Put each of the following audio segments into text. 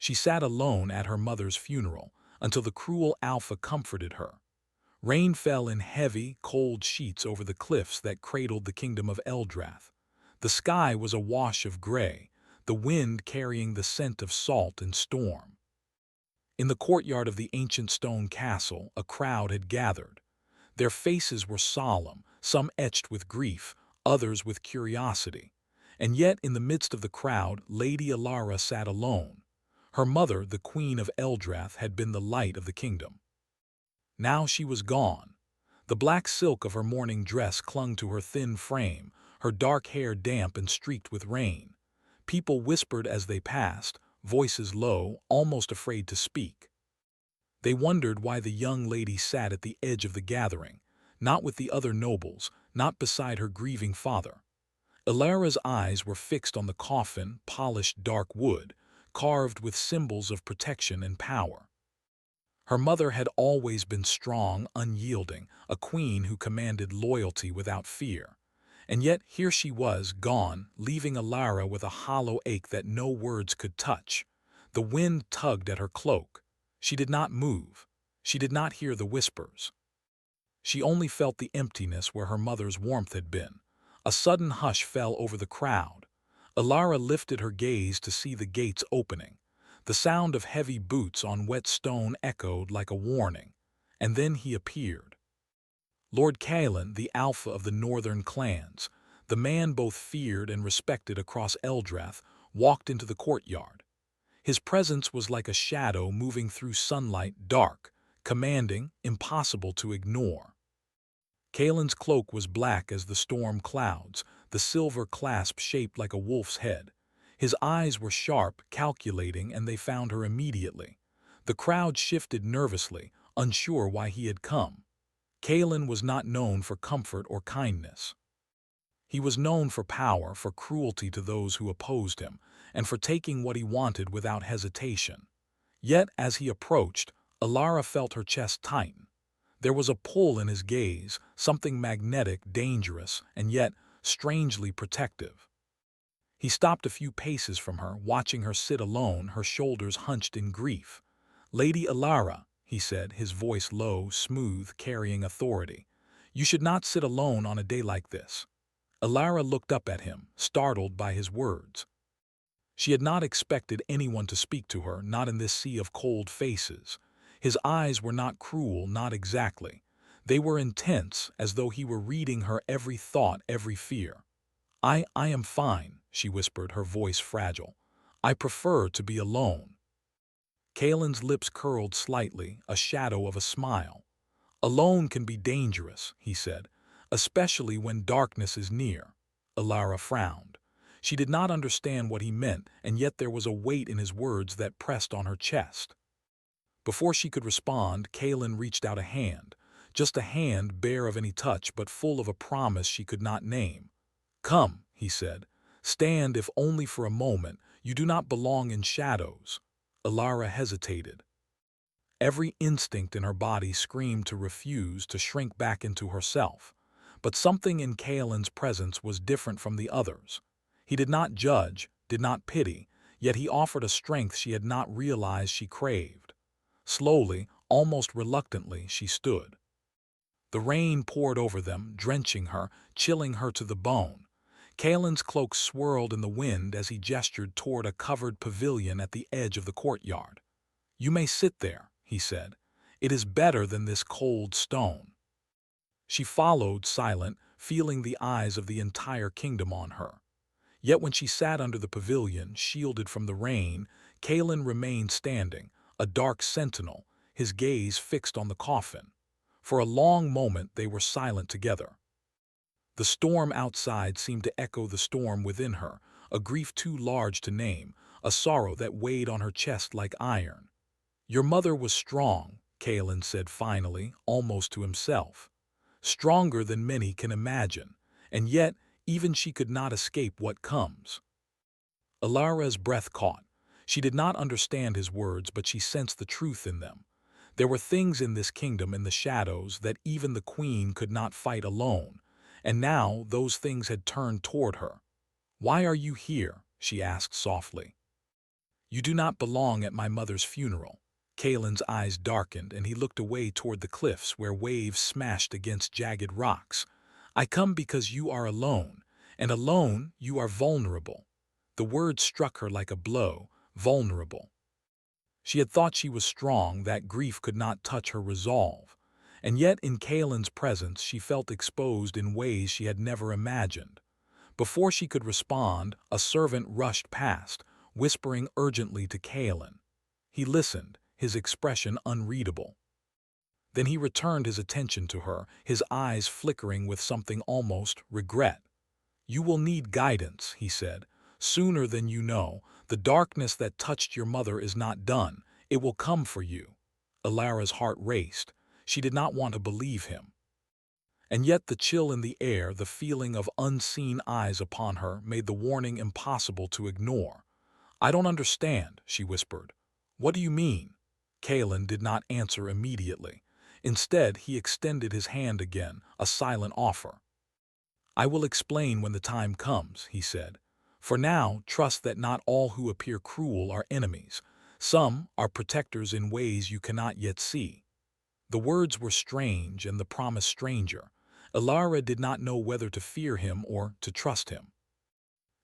She sat alone at her mother's funeral until the cruel Alpha comforted her. Rain fell in heavy, cold sheets over the cliffs that cradled the kingdom of Eldrath. The sky was a wash of gray, the wind carrying the scent of salt and storm. In the courtyard of the ancient stone castle, a crowd had gathered. Their faces were solemn, some etched with grief, others with curiosity. And yet, in the midst of the crowd, Lady Alara sat alone. Her mother, the Queen of Eldrath, had been the light of the kingdom. Now she was gone. The black silk of her mourning dress clung to her thin frame, her dark hair damp and streaked with rain. People whispered as they passed, voices low, almost afraid to speak. They wondered why the young lady sat at the edge of the gathering, not with the other nobles, not beside her grieving father. Alara's eyes were fixed on the coffin, polished dark wood, carved with symbols of protection and power. Her mother had always been strong, unyielding, a queen who commanded loyalty without fear. And yet here she was, gone, leaving Alara with a hollow ache that no words could touch. The wind tugged at her cloak. She did not move. She did not hear the whispers. She only felt the emptiness where her mother's warmth had been. A sudden hush fell over the crowd. Alara lifted her gaze to see the gates opening. The sound of heavy boots on wet stone echoed like a warning. And then he appeared. Lord Kaelin, the alpha of the northern clans, the man both feared and respected across Eldrath, walked into the courtyard. His presence was like a shadow moving through sunlight, dark, commanding, impossible to ignore. Kaelin's cloak was black as the storm clouds, the silver clasp shaped like a wolf's head. His eyes were sharp, calculating, and they found her immediately. The crowd shifted nervously, unsure why he had come. Kaelin was not known for comfort or kindness. He was known for power, for cruelty to those who opposed him, and for taking what he wanted without hesitation. Yet, as he approached, Alara felt her chest tighten. There was a pull in his gaze, something magnetic, dangerous, and yet strangely protective. He stopped a few paces from her, watching her sit alone, her shoulders hunched in grief. "Lady Alara," he said, his voice low, smooth, carrying authority, "you should not sit alone on a day like this." Alara looked up at him, startled by his words. She had not expected anyone to speak to her, not in this sea of cold faces. His eyes were not cruel, not exactly. They were intense, as though he were reading her every thought, every fear. I am fine," she whispered, her voice fragile. "I prefer to be alone." Kaelin's lips curled slightly, a shadow of a smile. "Alone can be dangerous," he said, "especially when darkness is near." Alara frowned. She did not understand what he meant, and yet there was a weight in his words that pressed on her chest. Before she could respond, Kaelin reached out a hand, just a hand bare of any touch but full of a promise she could not name. "Come," he said. "Stand if only for a moment. You do not belong in shadows." Alara hesitated. Every instinct in her body screamed to refuse, to shrink back into herself. But something in Kaelin's presence was different from the others. He did not judge, did not pity, yet he offered a strength she had not realized she craved. Slowly, almost reluctantly, she stood. The rain poured over them, drenching her, chilling her to the bone. Kaelin's cloak swirled in the wind as he gestured toward a covered pavilion at the edge of the courtyard. "You may sit there," he said. "It is better than this cold stone." She followed, silent, feeling the eyes of the entire kingdom on her. Yet when she sat under the pavilion, shielded from the rain, Kaelin remained standing, a dark sentinel, his gaze fixed on the coffin. For a long moment they were silent together. The storm outside seemed to echo the storm within her, a grief too large to name, a sorrow that weighed on her chest like iron. "Your mother was strong," Kaelin said finally, almost to himself. "Stronger than many can imagine, and yet even she could not escape what comes." Alara's breath caught. She did not understand his words, but she sensed the truth in them. There were things in this kingdom in the shadows that even the queen could not fight alone, and now those things had turned toward her. "Why are you here?" she asked softly. You do not belong at my mother's funeral. Kalen's eyes darkened and he looked away toward the cliffs where waves smashed against jagged rocks. I come because you are alone, and alone you are vulnerable. The word struck her like a blow, vulnerable. She had thought she was strong, that grief could not touch her resolve. And yet in Kalen's presence she felt exposed in ways she had never imagined. Before she could respond, a servant rushed past, whispering urgently to Kalen. He listened, his expression unreadable. Then he returned his attention to her, his eyes flickering with something almost regret. You will need guidance, he said, sooner than you know. The darkness that touched your mother is not done. It will come for you. Alara's heart raced. She did not want to believe him. And yet the chill in the air, the feeling of unseen eyes upon her, made the warning impossible to ignore. I don't understand, she whispered. What do you mean? Kalen did not answer immediately. Instead, he extended his hand again, a silent offer. I will explain when the time comes, he said. For now, trust that not all who appear cruel are enemies. Some are protectors in ways you cannot yet see. The words were strange and the promise stranger. Alara did not know whether to fear him or to trust him.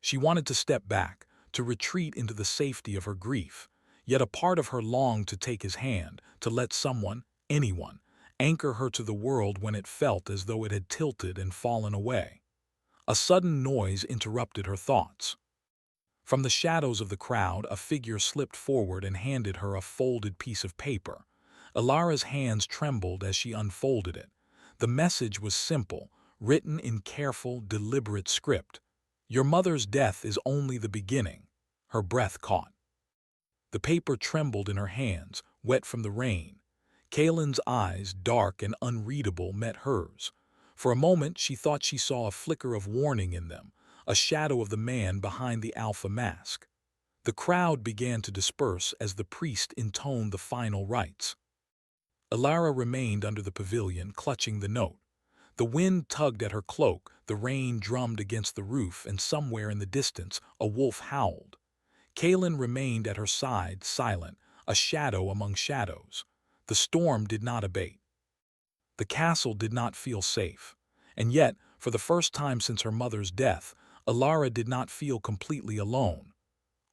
She wanted to step back, to retreat into the safety of her grief. Yet a part of her longed to take his hand, to let someone, anyone, anchor her to the world when it felt as though it had tilted and fallen away. A sudden noise interrupted her thoughts. From the shadows of the crowd, a figure slipped forward and handed her a folded piece of paper. Alara's hands trembled as she unfolded it. The message was simple, written in careful, deliberate script. Your mother's death is only the beginning. Her breath caught. The paper trembled in her hands, wet from the rain. Kalen's eyes, dark and unreadable, met hers. For a moment she thought she saw a flicker of warning in them, a shadow of the man behind the alpha mask. The crowd began to disperse as the priest intoned the final rites. Alara remained under the pavilion, clutching the note. The wind tugged at her cloak, the rain drummed against the roof, and somewhere in the distance a wolf howled. Kalen remained at her side, silent, a shadow among shadows. The storm did not abate. The castle did not feel safe. And yet, for the first time since her mother's death, Alara did not feel completely alone.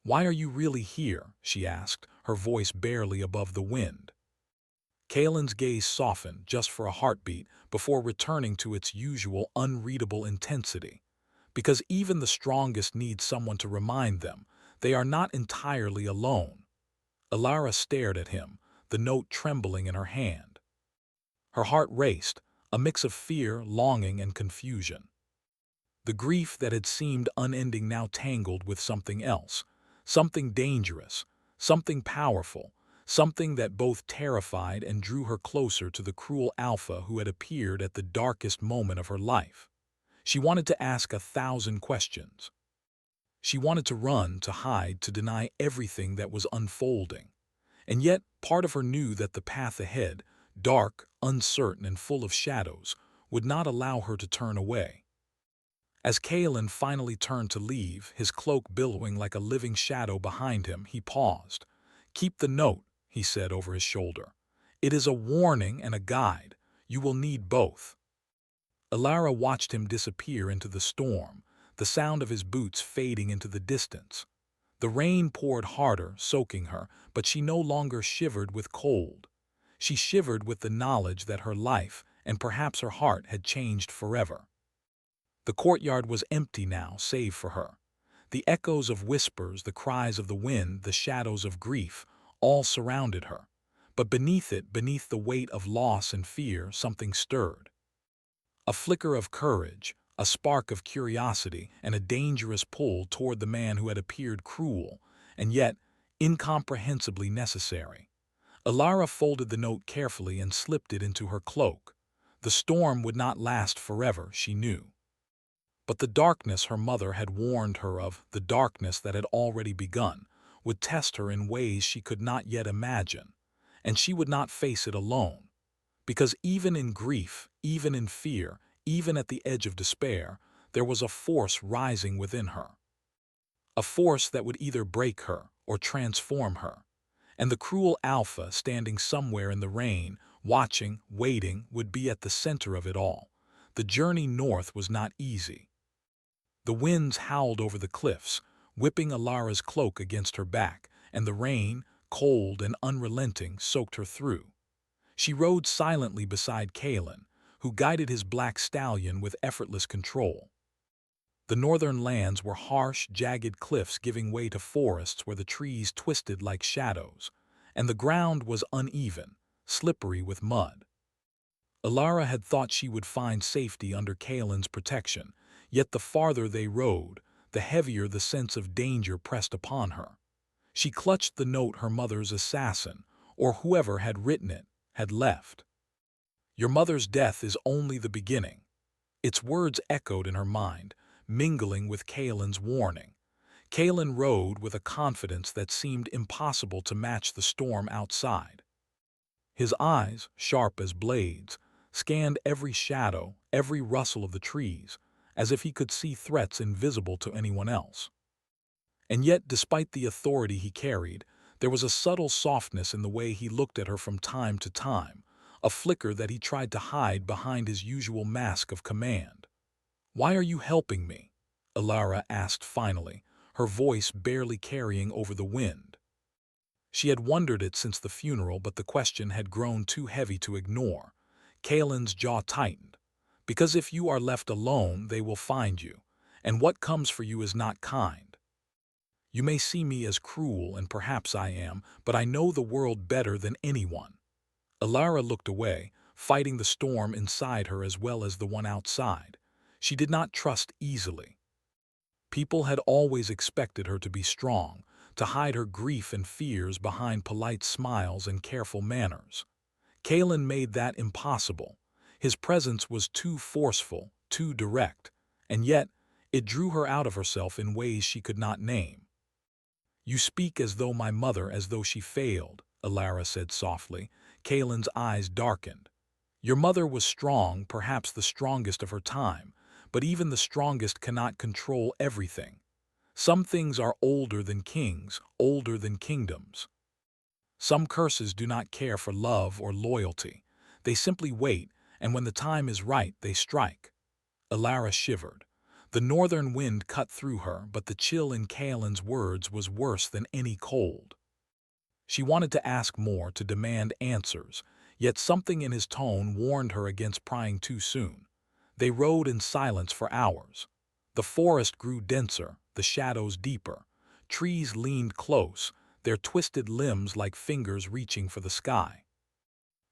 Why are you really here? She asked, her voice barely above the wind. Kalen's gaze softened just for a heartbeat before returning to its usual unreadable intensity. Because even the strongest need someone to remind them they are not entirely alone. Alara stared at him, the note trembling in her hand. Her heart raced, a mix of fear, longing, and confusion. The grief that had seemed unending now tangled with something else, something dangerous, something powerful, something that both terrified and drew her closer to the cruel alpha who had appeared at the darkest moment of her life. She wanted to ask 1,000 questions. She wanted to run, to hide, to deny everything that was unfolding. And yet, part of her knew that the path ahead, dark, uncertain, and full of shadows, would not allow her to turn away. As Kalen finally turned to leave, his cloak billowing like a living shadow behind him, he paused. Keep the note, he said over his shoulder. It is a warning and a guide. You will need both. Alara watched him disappear into the storm, the sound of his boots fading into the distance. The rain poured harder, soaking her, but she no longer shivered with cold. She shivered with the knowledge that her life, and perhaps her heart, had changed forever. The courtyard was empty now, save for her. The echoes of whispers, the cries of the wind, the shadows of grief, all surrounded her. But beneath it, beneath the weight of loss and fear, something stirred. A flicker of courage, a spark of curiosity, and a dangerous pull toward the man who had appeared cruel, and yet incomprehensibly necessary. Alara folded the note carefully and slipped it into her cloak. The storm would not last forever, she knew. But the darkness her mother had warned her of, the darkness that had already begun, would test her in ways she could not yet imagine. And she would not face it alone. Because even in grief, even in fear, even at the edge of despair, there was a force rising within her. A force that would either break her or transform her. And the cruel Alpha, standing somewhere in the rain, watching, waiting, would be at the center of it all. The journey north was not easy. The winds howled over the cliffs, whipping Alara's cloak against her back, and the rain, cold and unrelenting, soaked her through. She rode silently beside Kalen, who guided his black stallion with effortless control. The northern lands were harsh, jagged cliffs giving way to forests where the trees twisted like shadows, and the ground was uneven, slippery with mud. Alara had thought she would find safety under Kalen's protection, yet the farther they rode, the heavier the sense of danger pressed upon her. She clutched the note her mother's assassin, or whoever had written it, had left. "Your mother's death is only the beginning." Its words echoed in her mind, mingling with Kalen's warning. Kalen rode with a confidence that seemed impossible to match the storm outside. His eyes, sharp as blades, scanned every shadow, every rustle of the trees, as if he could see threats invisible to anyone else. And yet, despite the authority he carried, there was a subtle softness in the way he looked at her from time to time, a flicker that he tried to hide behind his usual mask of command. "Why are you helping me?" Alara asked finally, her voice barely carrying over the wind. She had wondered it since the funeral, but the question had grown too heavy to ignore. Kalen's jaw tightened. "Because if you are left alone, they will find you, and what comes for you is not kind. You may see me as cruel, and perhaps I am, but I know the world better than anyone." Alara looked away, fighting the storm inside her as well as the one outside. She did not trust easily. People had always expected her to be strong, to hide her grief and fears behind polite smiles and careful manners. Kalen made that impossible. His presence was too forceful, too direct, and yet it drew her out of herself in ways she could not name. "You speak as though my mother, as though she failed," Alara said softly. Kalen's eyes darkened. "Your mother was strong, perhaps the strongest of her time, but even the strongest cannot control everything. Some things are older than kings, older than kingdoms. Some curses do not care for love or loyalty. They simply wait, and when the time is right, they strike." Alara shivered. The northern wind cut through her, but the chill in Kalen's words was worse than any cold. She wanted to ask more, to demand answers, yet something in his tone warned her against prying too soon. They rode in silence for hours. The forest grew denser, the shadows deeper. Trees leaned close, their twisted limbs like fingers reaching for the sky.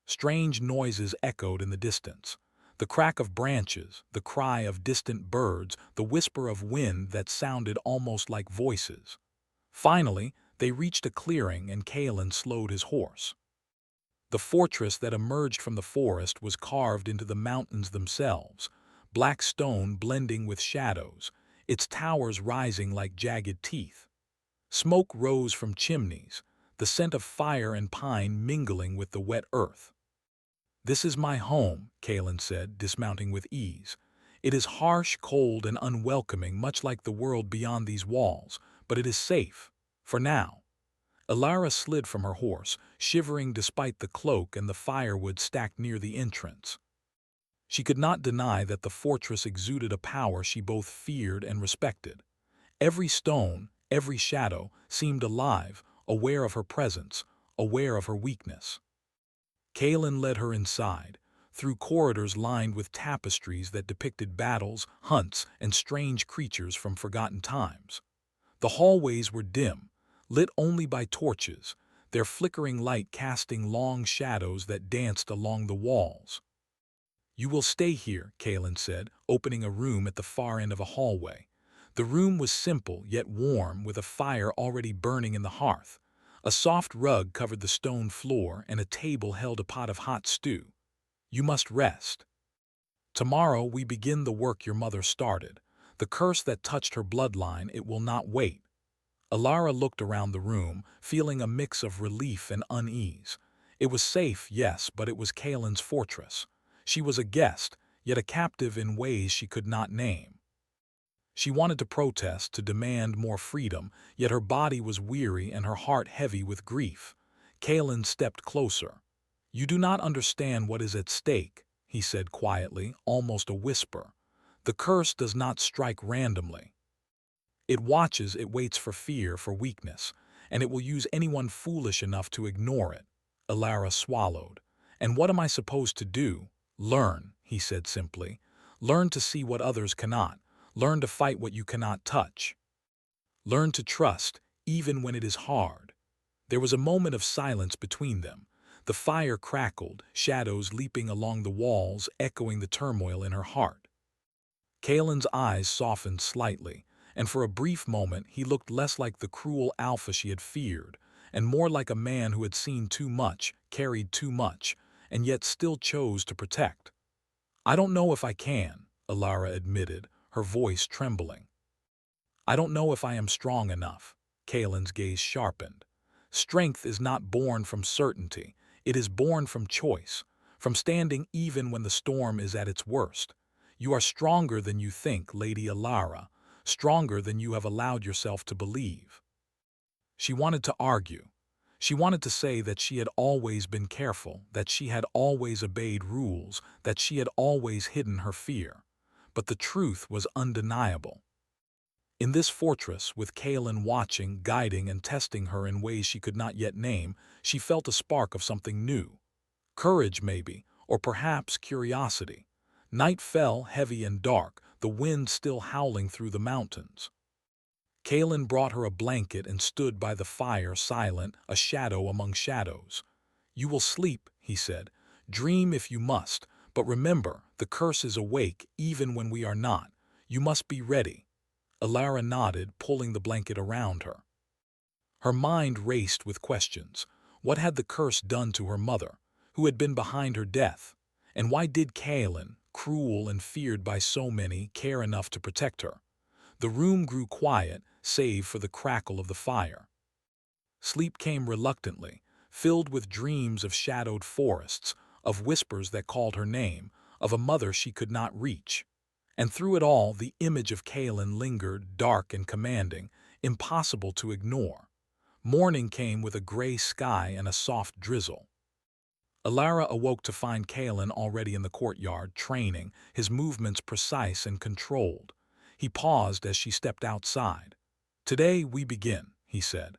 Strange noises echoed in the distance. The crack of branches, the cry of distant birds, the whisper of wind that sounded almost like voices. Finally, they reached a clearing and Kalen slowed his horse. The fortress that emerged from the forest was carved into the mountains themselves, black stone blending with shadows, its towers rising like jagged teeth. Smoke rose from chimneys, the scent of fire and pine mingling with the wet earth. "This is my home," Kalen said, dismounting with ease. "It is harsh, cold, and unwelcoming, much like the world beyond these walls, but it is safe, for now." Alara slid from her horse, shivering despite the cloak and the firewood stacked near the entrance. She could not deny that the fortress exuded a power she both feared and respected. Every stone, every shadow, seemed alive, aware of her presence, aware of her weakness. Kalen led her inside, through corridors lined with tapestries that depicted battles, hunts, and strange creatures from forgotten times. The hallways were dim, lit only by torches, their flickering light casting long shadows that danced along the walls. "You will stay here," Kalen said, opening a room at the far end of a hallway. The room was simple yet warm, with a fire already burning in the hearth. A soft rug covered the stone floor, and a table held a pot of hot stew. "You must rest. Tomorrow we begin the work your mother started. The curse that touched her bloodline, it will not wait." Alara looked around the room, feeling a mix of relief and unease. It was safe, yes, but it was Kalen's fortress. She was a guest, yet a captive in ways she could not name. She wanted to protest, to demand more freedom, yet her body was weary and her heart heavy with grief. Kalen stepped closer. "You do not understand what is at stake," he said quietly, almost a whisper. "The curse does not strike randomly. It watches, it waits for fear, for weakness, and it will use anyone foolish enough to ignore it." Alara swallowed. "And what am I supposed to do?" "Learn," he said simply. "Learn to see what others cannot. Learn to fight what you cannot touch. Learn to trust, even when it is hard." There was a moment of silence between them. The fire crackled, shadows leaping along the walls, echoing the turmoil in her heart. Kalen's eyes softened slightly, and for a brief moment he looked less like the cruel alpha she had feared, and more like a man who had seen too much, carried too much, and yet still chose to protect. "I don't know if I can," Alara admitted, her voice trembling. "I don't know if I am strong enough." Kalen's gaze sharpened. "Strength is not born from certainty. It is born from choice, from standing even when the storm is at its worst. You are stronger than you think, Lady Alara, stronger than you have allowed yourself to believe." She wanted to argue. She wanted to say that she had always been careful, that she had always obeyed rules, that she had always hidden her fear. But the truth was undeniable. In this fortress, with Kalen watching, guiding, and testing her in ways she could not yet name, she felt a spark of something new. Courage, maybe, or perhaps curiosity. Night fell, heavy and dark, the wind still howling through the mountains. Kalen brought her a blanket and stood by the fire, silent, a shadow among shadows. "You will sleep," he said. "Dream if you must, but remember, the curse is awake even when we are not. You must be ready." Alara nodded, pulling the blanket around her. Her mind raced with questions. What had the curse done to her mother? Who had been behind her death? And why did Kalen, cruel and feared by so many, care enough to protect her? The room grew quiet, save for the crackle of the fire. Sleep came reluctantly, filled with dreams of shadowed forests, of whispers that called her name, of a mother she could not reach. And through it all, the image of Kalen lingered, dark and commanding, impossible to ignore. Morning came with a gray sky and a soft drizzle. Alara awoke to find Kalen already in the courtyard, training, his movements precise and controlled. He paused as she stepped outside. "Today we begin," he said.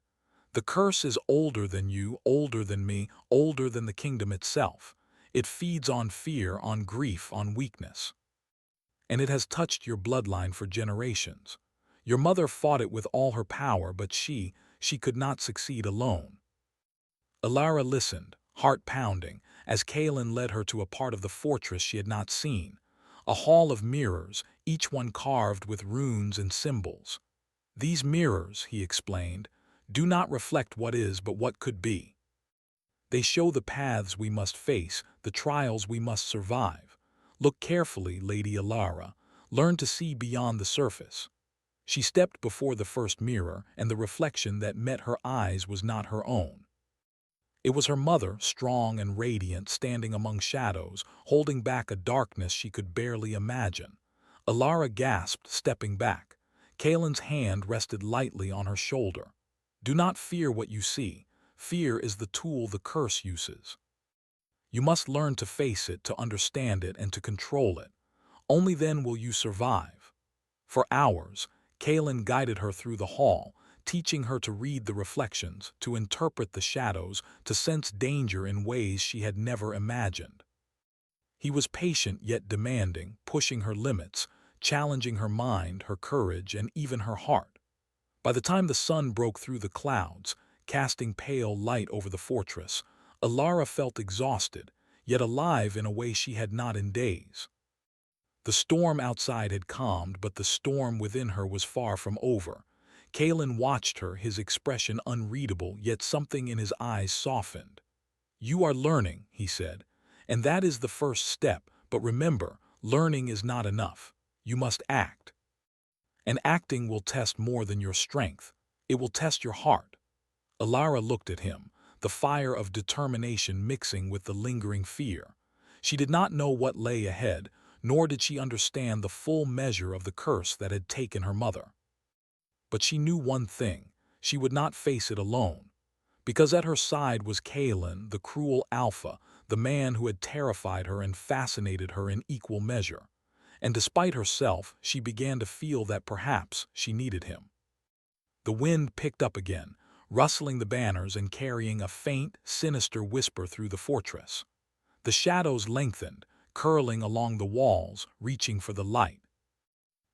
"The curse is older than you, older than me, older than the kingdom itself. It feeds on fear, on grief, on weakness. And it has touched your bloodline for generations. Your mother fought it with all her power, but she could not succeed alone." Alara listened, heart pounding, as Kalen led her to a part of the fortress she had not seen. A hall of mirrors, each one carved with runes and symbols. "These mirrors," he explained, "do not reflect what is but what could be. They show the paths we must face, the trials we must survive. Look carefully, Lady Alara. Learn to see beyond the surface." She stepped before the first mirror, and the reflection that met her eyes was not her own. It was her mother, strong and radiant, standing among shadows, holding back a darkness she could barely imagine. Alara gasped, stepping back. Kalen's hand rested lightly on her shoulder. "Do not fear what you see. Fear is the tool the curse uses. You must learn to face it, to understand it, and to control it. Only then will you survive." For hours, Kalen guided her through the hall, teaching her to read the reflections, to interpret the shadows, to sense danger in ways she had never imagined. He was patient yet demanding, pushing her limits, challenging her mind, her courage, and even her heart. By the time the sun broke through the clouds, casting pale light over the fortress, Alara felt exhausted, yet alive in a way she had not in days. The storm outside had calmed, but the storm within her was far from over. Kalen watched her, his expression unreadable, yet something in his eyes softened. "You are learning," he said, "and that is the first step, but remember, learning is not enough. You must act. And acting will test more than your strength. It will test your heart." Alara looked at him, the fire of determination mixing with the lingering fear. She did not know what lay ahead, nor did she understand the full measure of the curse that had taken her mother. But she knew one thing: she would not face it alone, because at her side was Kalen, the cruel alpha, the man who had terrified her and fascinated her in equal measure. And despite herself, she began to feel that perhaps she needed him. The wind picked up again, rustling the banners and carrying a faint, sinister whisper through the fortress. The shadows lengthened, curling along the walls, reaching for the light.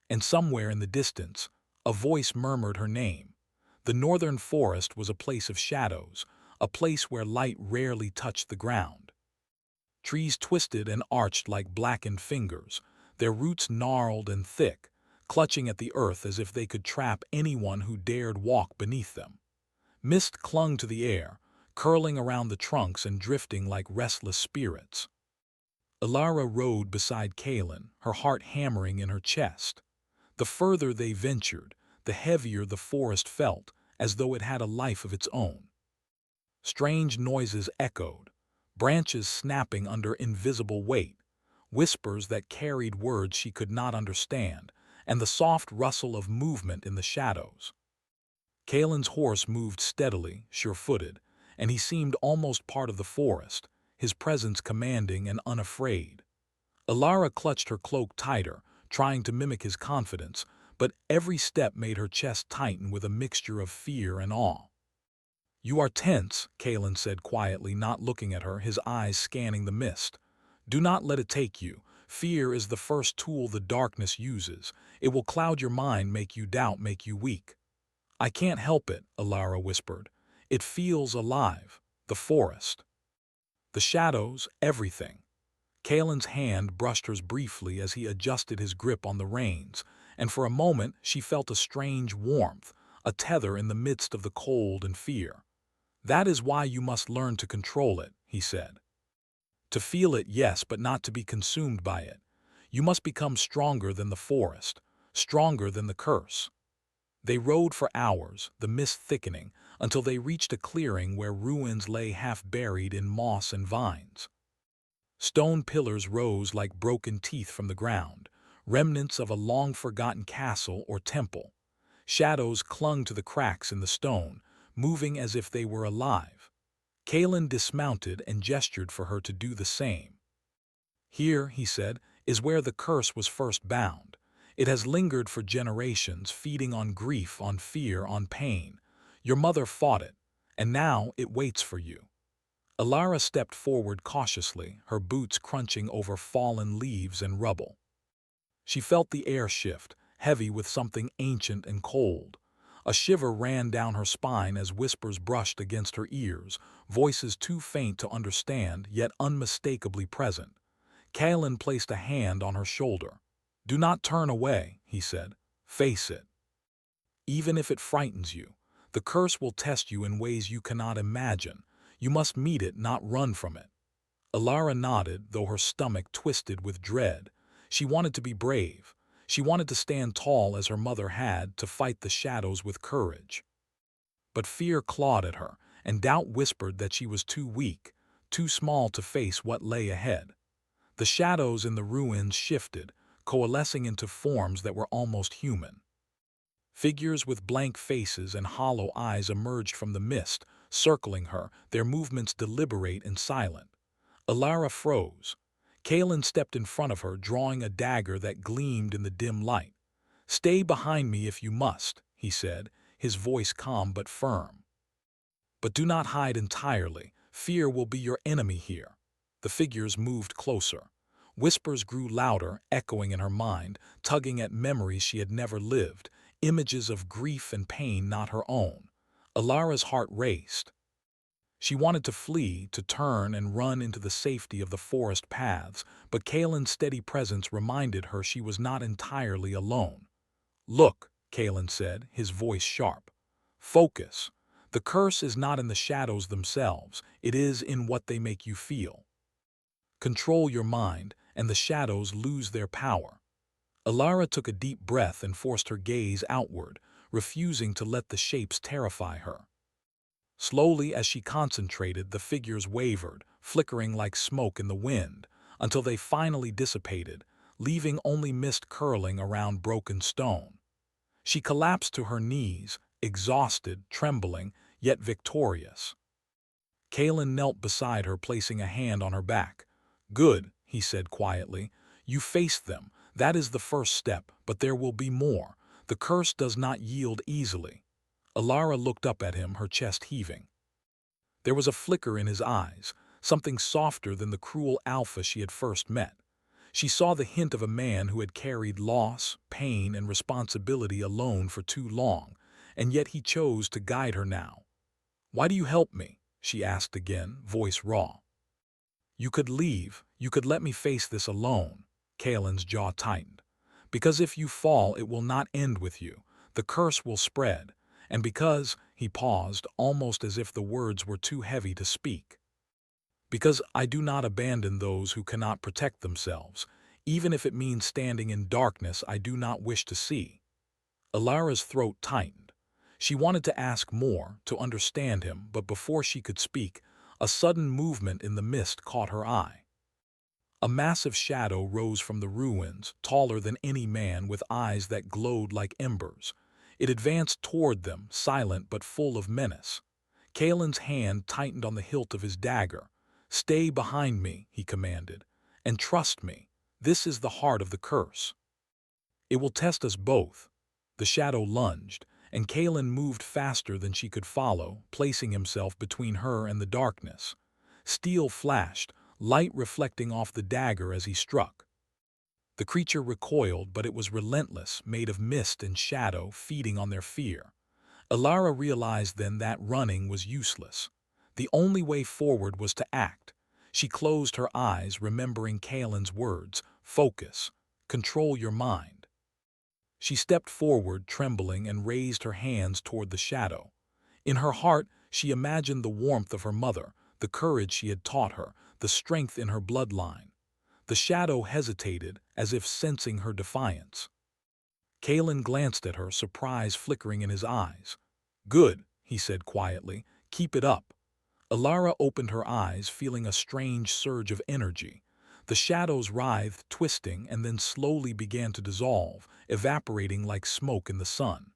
And somewhere in the distance, a voice murmured her name. The northern forest was a place of shadows, a place where light rarely touched the ground. Trees twisted and arched like blackened fingers, their roots gnarled and thick, clutching at the earth as if they could trap anyone who dared walk beneath them. Mist clung to the air, curling around the trunks and drifting like restless spirits. Ilara rode beside Kalen, her heart hammering in her chest. The further they ventured, the heavier the forest felt, as though it had a life of its own. Strange noises echoed, branches snapping under invisible weight, whispers that carried words she could not understand, and the soft rustle of movement in the shadows. Kalen's horse moved steadily, sure-footed, and he seemed almost part of the forest, his presence commanding and unafraid. Ilara clutched her cloak tighter, trying to mimic his confidence, but every step made her chest tighten with a mixture of fear and awe. "You are tense," Kalen said quietly, not looking at her, his eyes scanning the mist. "Do not let it take you. Fear is the first tool the darkness uses. It will cloud your mind, make you doubt, make you weak." "I can't help it," Ilara whispered. "It feels alive. The forest. The shadows, everything." Kalen's hand brushed hers briefly as he adjusted his grip on the reins, and for a moment she felt a strange warmth, a tether in the midst of the cold and fear. "That is why you must learn to control it," he said. "To feel it, yes, but not to be consumed by it. You must become stronger than the forest, stronger than the curse." They rode for hours, the mist thickening, until they reached a clearing where ruins lay half buried in moss and vines. Stone pillars rose like broken teeth from the ground, remnants of a long-forgotten castle or temple. Shadows clung to the cracks in the stone, moving as if they were alive. Kalen dismounted and gestured for her to do the same. "Here," he said, "is where the curse was first bound. It has lingered for generations, feeding on grief, on fear, on pain. Your mother fought it, and now it waits for you." Ilara stepped forward cautiously, her boots crunching over fallen leaves and rubble. She felt the air shift, heavy with something ancient and cold. A shiver ran down her spine as whispers brushed against her ears, voices too faint to understand, yet unmistakably present. Kalen placed a hand on her shoulder. "Do not turn away," he said. "Face it. Even if it frightens you, the curse will test you in ways you cannot imagine. You must meet it, not run from it." Ilara nodded, though her stomach twisted with dread. She wanted to be brave. She wanted to stand tall as her mother had, to fight the shadows with courage. But fear clawed at her, and doubt whispered that she was too weak, too small to face what lay ahead. The shadows in the ruins shifted, coalescing into forms that were almost human. Figures with blank faces and hollow eyes emerged from the mist, circling her, their movements deliberate and silent. Ilara froze. Kalen stepped in front of her, drawing a dagger that gleamed in the dim light. "Stay behind me if you must," he said, his voice calm but firm. "But do not hide entirely. Fear will be your enemy here." The figures moved closer. Whispers grew louder, echoing in her mind, tugging at memories she had never lived, images of grief and pain not her own. Ilara's heart raced. She wanted to flee, to turn and run into the safety of the forest paths, but Kalen's steady presence reminded her she was not entirely alone. "Look," Kalen said, his voice sharp. "Focus. The curse is not in the shadows themselves, it is in what they make you feel. Control your mind, and the shadows lose their power." Ilara took a deep breath and forced her gaze outward, refusing to let the shapes terrify her. Slowly, as she concentrated, the figures wavered, flickering like smoke in the wind, until they finally dissipated, leaving only mist curling around broken stone. She collapsed to her knees, exhausted, trembling, yet victorious. Kalen knelt beside her, placing a hand on her back. "Good," he said quietly. "You faced them. That is the first step, but there will be more. The curse does not yield easily." Alara looked up at him, her chest heaving. There was a flicker in his eyes, something softer than the cruel alpha she had first met. She saw the hint of a man who had carried loss, pain, and responsibility alone for too long, and yet he chose to guide her now. "Why do you help me?" she asked again, voice raw. "You could leave. You could let me face this alone." Kalen's jaw tightened. "Because if you fall, it will not end with you. The curse will spread. And because," he paused, almost as if the words were too heavy to speak, "because I do not abandon those who cannot protect themselves, even if it means standing in darkness I do not wish to see." Alara's throat tightened. She wanted to ask more, to understand him, but before she could speak, a sudden movement in the mist caught her eye. A massive shadow rose from the ruins, taller than any man, with eyes that glowed like embers. It advanced toward them, silent but full of menace. Kalen's hand tightened on the hilt of his dagger. "Stay behind me," he commanded, "and trust me. This is the heart of the curse. It will test us both." The shadow lunged, and Kalen moved faster than she could follow, placing himself between her and the darkness. Steel flashed, light reflecting off the dagger as he struck. The creature recoiled, but it was relentless, made of mist and shadow, feeding on their fear. Alara realized then that running was useless. The only way forward was to act. She closed her eyes, remembering Kalen's words, "Focus. Control your mind." She stepped forward, trembling, and raised her hands toward the shadow. In her heart, she imagined the warmth of her mother, the courage she had taught her, the strength in her bloodline. The shadow hesitated, as if sensing her defiance. Kalen glanced at her, surprise flickering in his eyes. "Good," he said quietly. "Keep it up." Alara opened her eyes, feeling a strange surge of energy. The shadows writhed, twisting, and then slowly began to dissolve, evaporating like smoke in the sun.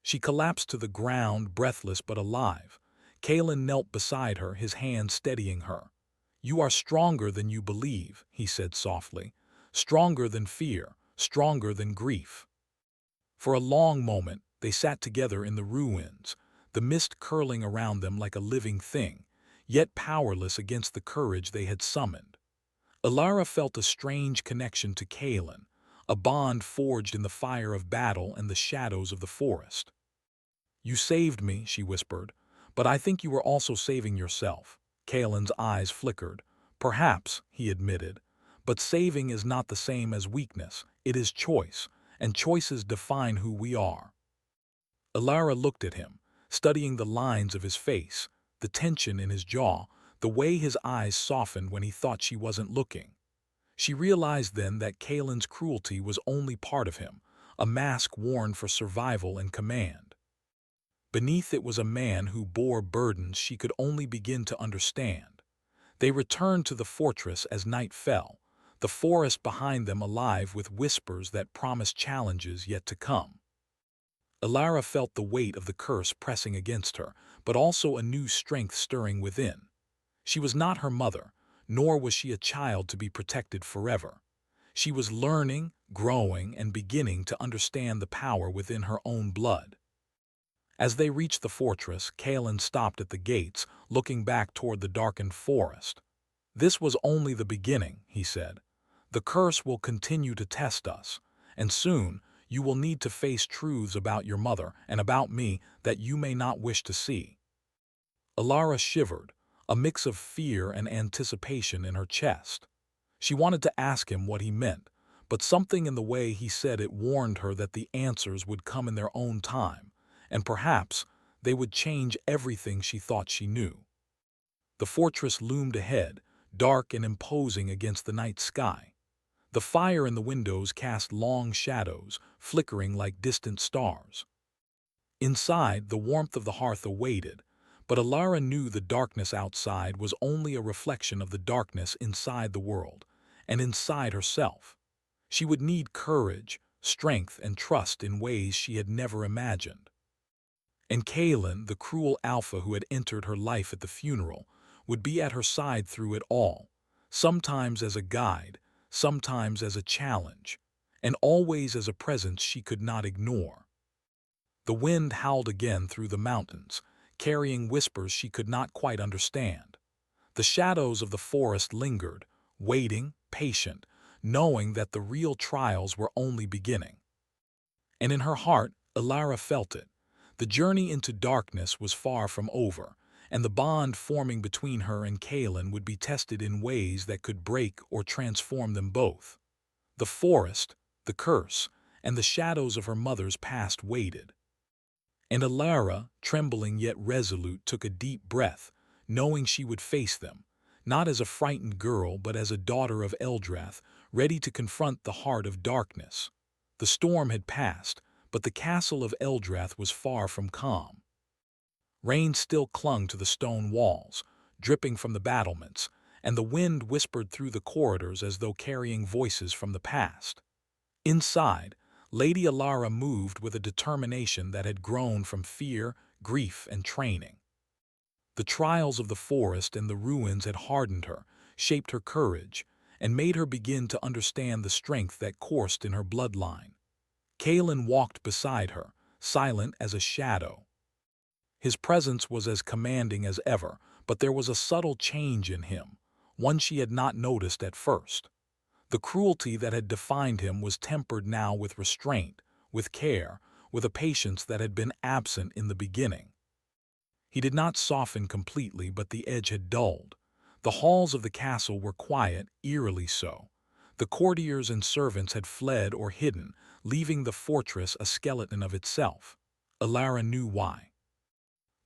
She collapsed to the ground, breathless but alive. Kalen knelt beside her, his hand steadying her. "You are stronger than you believe," he said softly. "Stronger than fear, stronger than grief." For a long moment, they sat together in the ruins, the mist curling around them like a living thing, yet powerless against the courage they had summoned. Alara felt a strange connection to Kalen, a bond forged in the fire of battle and the shadows of the forest. "You saved me," she whispered, "but I think you were also saving yourself." Kalen's eyes flickered. "Perhaps," he admitted, "but saving is not the same as weakness. It is choice, and choices define who we are." Alara looked at him, studying the lines of his face, the tension in his jaw, the way his eyes softened when he thought she wasn't looking. She realized then that Kalen's cruelty was only part of him, a mask worn for survival and command. Beneath it was a man who bore burdens she could only begin to understand. They returned to the fortress as night fell, the forest behind them alive with whispers that promised challenges yet to come. Alara felt the weight of the curse pressing against her, but also a new strength stirring within. She was not her mother, nor was she a child to be protected forever. She was learning, growing, and beginning to understand the power within her own blood. As they reached the fortress, Kalen stopped at the gates, looking back toward the darkened forest. "This was only the beginning," he said. "The curse will continue to test us, and soon you will need to face truths about your mother and about me that you may not wish to see." Alara shivered, a mix of fear and anticipation in her chest. She wanted to ask him what he meant, but something in the way he said it warned her that the answers would come in their own time, and perhaps they would change everything she thought she knew. The fortress loomed ahead, dark and imposing against the night sky. The fire in the windows cast long shadows, flickering like distant stars. Inside, the warmth of the hearth awaited, but Alara knew the darkness outside was only a reflection of the darkness inside the world, and inside herself. She would need courage, strength, and trust in ways she had never imagined. And Kaelin, the cruel alpha who had entered her life at the funeral, would be at her side through it all, sometimes as a guide, sometimes as a challenge, and always as a presence she could not ignore. The wind howled again through the mountains, carrying whispers she could not quite understand. The shadows of the forest lingered, waiting, patient, knowing that the real trials were only beginning. And in her heart, Elara felt it. The journey into darkness was far from over, and the bond forming between her and Kaelin would be tested in ways that could break or transform them both. The forest, the curse, and the shadows of her mother's past waited. And Elara, trembling yet resolute, took a deep breath, knowing she would face them, not as a frightened girl but as a daughter of Eldrath, ready to confront the heart of darkness. The storm had passed, but the castle of Eldrath was far from calm. Rain still clung to the stone walls, dripping from the battlements, and the wind whispered through the corridors as though carrying voices from the past. Inside, Lady Elara moved with a determination that had grown from fear, grief, and training. The trials of the forest and the ruins had hardened her, shaped her courage, and made her begin to understand the strength that coursed in her bloodline. Kaelin walked beside her, silent as a shadow. His presence was as commanding as ever, but there was a subtle change in him, one she had not noticed at first. The cruelty that had defined him was tempered now with restraint, with care, with a patience that had been absent in the beginning. He did not soften completely, but the edge had dulled. The halls of the castle were quiet, eerily so. The courtiers and servants had fled or hidden, leaving the fortress a skeleton of itself. Elara knew why.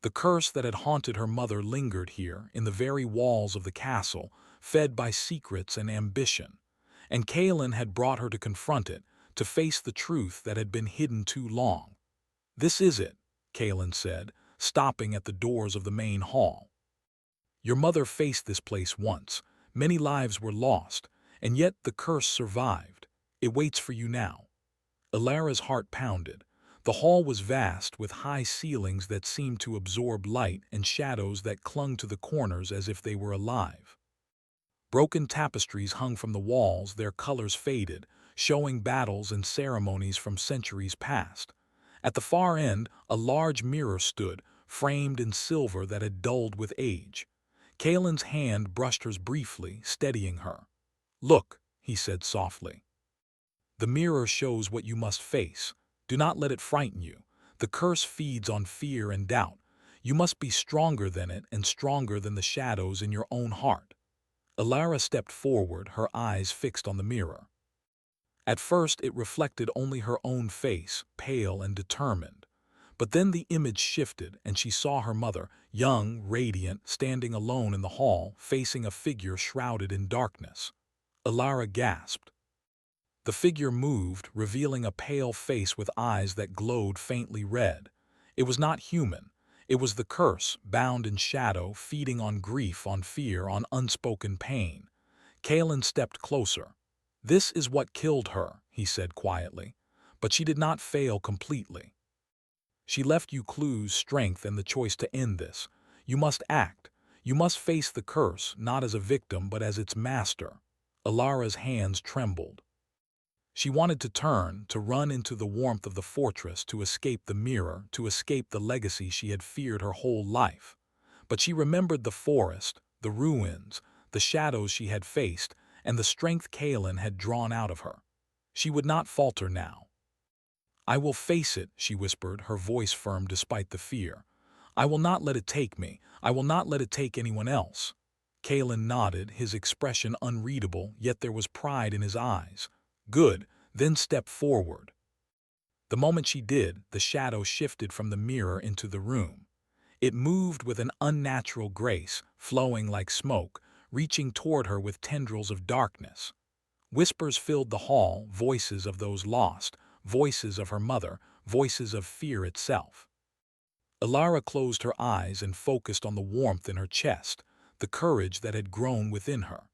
The curse that had haunted her mother lingered here, in the very walls of the castle, fed by secrets and ambition. And Kaelin had brought her to confront it, to face the truth that had been hidden too long. "This is it," Kaelin said, stopping at the doors of the main hall. "Your mother faced this place once. Many lives were lost, and yet the curse survived. It waits for you now." Elara's heart pounded. The hall was vast, with high ceilings that seemed to absorb light and shadows that clung to the corners as if they were alive. Broken tapestries hung from the walls, their colors faded, showing battles and ceremonies from centuries past. At the far end, a large mirror stood, framed in silver that had dulled with age. Kaelin's hand brushed hers briefly, steadying her. "Look," he said softly. "The mirror shows what you must face. Do not let it frighten you. The curse feeds on fear and doubt. You must be stronger than it and stronger than the shadows in your own heart." Elara stepped forward, her eyes fixed on the mirror. At first it reflected only her own face, pale and determined. But then the image shifted, and she saw her mother, young, radiant, standing alone in the hall, facing a figure shrouded in darkness. Elara gasped. The figure moved, revealing a pale face with eyes that glowed faintly red. It was not human. It was the curse, bound in shadow, feeding on grief, on fear, on unspoken pain. Kaelin stepped closer. "This is what killed her," he said quietly. "But she did not fail completely. She left you clues, strength, and the choice to end this. You must act. You must face the curse, not as a victim, but as its master." Elara's hands trembled. She wanted to turn, to run into the warmth of the fortress, to escape the mirror, to escape the legacy she had feared her whole life. But she remembered the forest, the ruins, the shadows she had faced, and the strength Kaelin had drawn out of her. She would not falter now. "I will face it," she whispered, her voice firm despite the fear. "I will not let it take me. I will not let it take anyone else." Kaelin nodded, his expression unreadable, yet there was pride in his eyes. "Good, then step forward." The moment she did, the shadow shifted from the mirror into the room. It moved with an unnatural grace, flowing like smoke, reaching toward her with tendrils of darkness. Whispers filled the hall, voices of those lost, voices of her mother, voices of fear itself. Elara closed her eyes and focused on the warmth in her chest, the courage that had grown within her.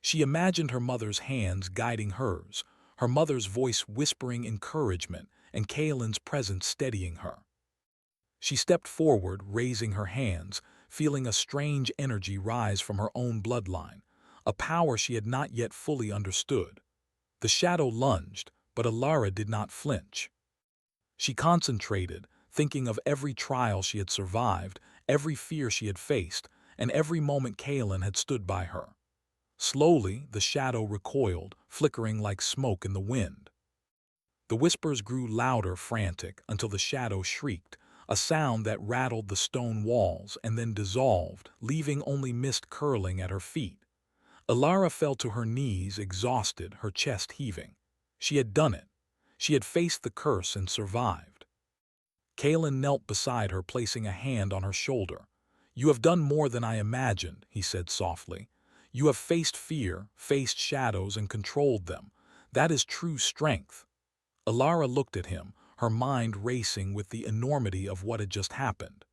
She imagined her mother's hands guiding hers, her mother's voice whispering encouragement and Kaelin's presence steadying her. She stepped forward, raising her hands, feeling a strange energy rise from her own bloodline, a power she had not yet fully understood. The shadow lunged, but Alara did not flinch. She concentrated, thinking of every trial she had survived, every fear she had faced, and every moment Kaelin had stood by her. Slowly, the shadow recoiled, flickering like smoke in the wind. The whispers grew louder, frantic, until the shadow shrieked, a sound that rattled the stone walls and then dissolved, leaving only mist curling at her feet. Alara fell to her knees, exhausted, her chest heaving. She had done it. She had faced the curse and survived. Kaelin knelt beside her, placing a hand on her shoulder. "You have done more than I imagined," he said softly. "You have faced fear, faced shadows, and controlled them. That is true strength." Alara looked at him, her mind racing with the enormity of what had just happened.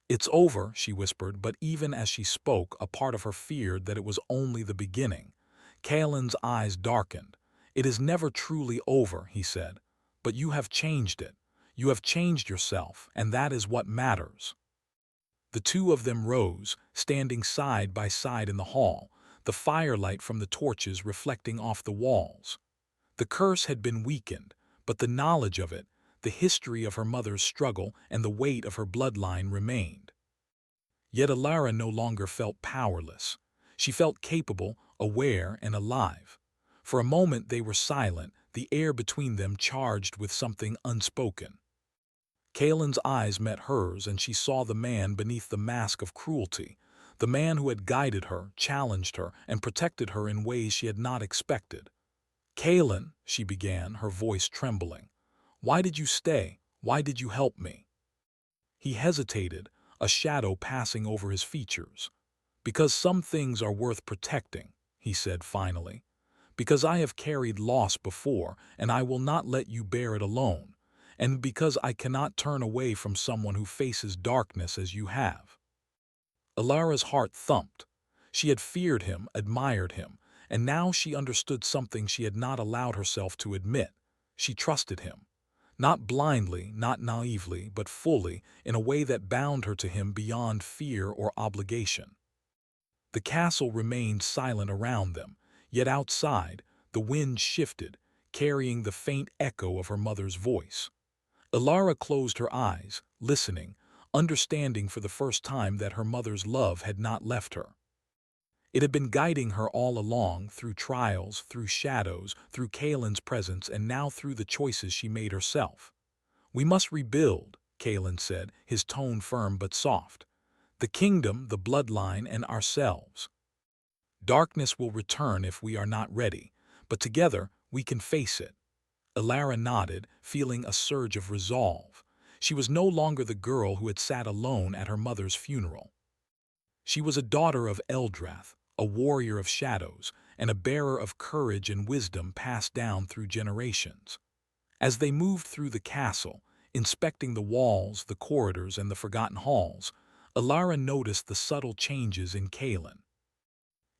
"It's over," she whispered, but even as she spoke, a part of her feared that it was only the beginning. Kaelin's eyes darkened. "It is never truly over," he said. "But you have changed it. You have changed yourself, and that is what matters." The two of them rose, standing side by side in the hall, the firelight from the torches reflecting off the walls. The curse had been weakened, but the knowledge of it, the history of her mother's struggle, and the weight of her bloodline remained. Yet Alara no longer felt powerless. She felt capable, aware, and alive. For a moment they were silent, the air between them charged with something unspoken. Kaelin's eyes met hers, and she saw the man beneath the mask of cruelty, the man who had guided her, challenged her, and protected her in ways she had not expected. "Kaelin," she began, her voice trembling, "why did you stay? Why did you help me?" He hesitated, a shadow passing over his features. "Because some things are worth protecting," he said finally. "Because I have carried loss before, and I will not let you bear it alone. And because I cannot turn away from someone who faces darkness as you have." Alara's heart thumped. She had feared him, admired him, and now she understood something she had not allowed herself to admit. She trusted him. Not blindly, not naively, but fully, in a way that bound her to him beyond fear or obligation. The castle remained silent around them, yet outside, the wind shifted, carrying the faint echo of her mother's voice. Alara closed her eyes, listening, understanding for the first time that her mother's love had not left her. It had been guiding her all along, through trials, through shadows, through Kaelin's presence, and now through the choices she made herself. "We must rebuild," Kaelin said, his tone firm but soft. "The kingdom, the bloodline, and ourselves. Darkness will return if we are not ready, but together we can face it." Alara nodded, feeling a surge of resolve. She was no longer the girl who had sat alone at her mother's funeral. She was a daughter of Eldrath, a warrior of shadows, and a bearer of courage and wisdom passed down through generations. As they moved through the castle, inspecting the walls, the corridors, and the forgotten halls, Alara noticed the subtle changes in Kaelin.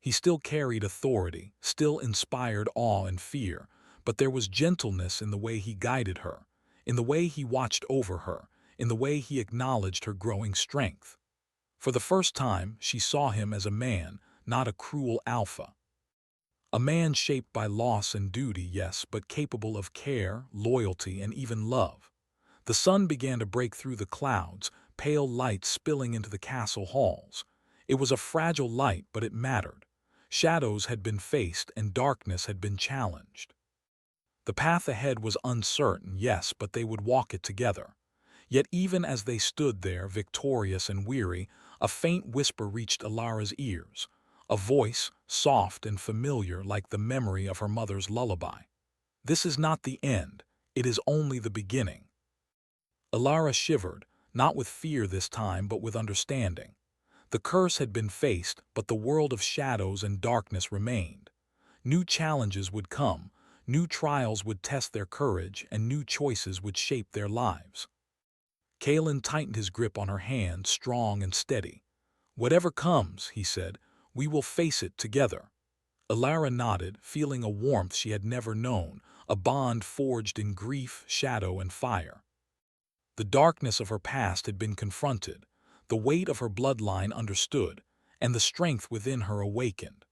He still carried authority, still inspired awe and fear, but there was gentleness in the way he guided her, in the way he watched over her, in the way he acknowledged her growing strength. For the first time, she saw him as a man, not a cruel alpha. A man shaped by loss and duty, yes, but capable of care, loyalty, and even love. The sun began to break through the clouds, pale light spilling into the castle halls. It was a fragile light, but it mattered. Shadows had been faced, and darkness had been challenged. The path ahead was uncertain, yes, but they would walk it together. Yet even as they stood there, victorious and weary, a faint whisper reached Alara's ears, a voice, soft and familiar like the memory of her mother's lullaby. "This is not the end, it is only the beginning." Alara shivered, not with fear this time, but with understanding. The curse had been faced, but the world of shadows and darkness remained. New challenges would come, new trials would test their courage, and new choices would shape their lives. Kaelin tightened his grip on her hand, strong and steady. "Whatever comes," he said, "we will face it together." Alara nodded, feeling a warmth she had never known, a bond forged in grief, shadow, and fire. The darkness of her past had been confronted, the weight of her bloodline understood, and the strength within her awakened.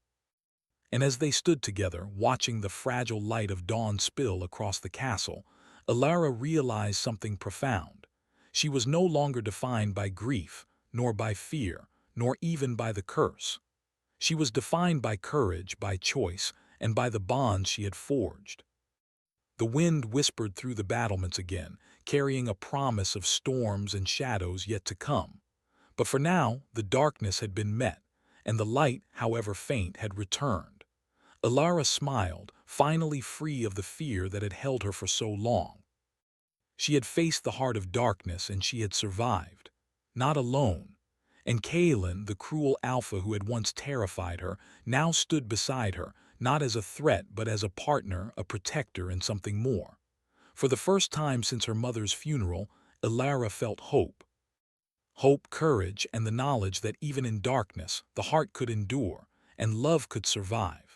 And as they stood together, watching the fragile light of dawn spill across the castle, Alara realized something profound. She was no longer defined by grief, nor by fear, nor even by the curse. She was defined by courage, by choice, and by the bonds she had forged. The wind whispered through the battlements again, carrying a promise of storms and shadows yet to come. But for now, the darkness had been met, and the light, however faint, had returned. Alara smiled, finally free of the fear that had held her for so long. She had faced the heart of darkness, and she had survived. Not alone. And Kaelin, the cruel alpha who had once terrified her, now stood beside her, not as a threat but as a partner, a protector, and something more. For the first time since her mother's funeral, Alara felt hope. Hope, courage, and the knowledge that even in darkness, the heart could endure, and love could survive.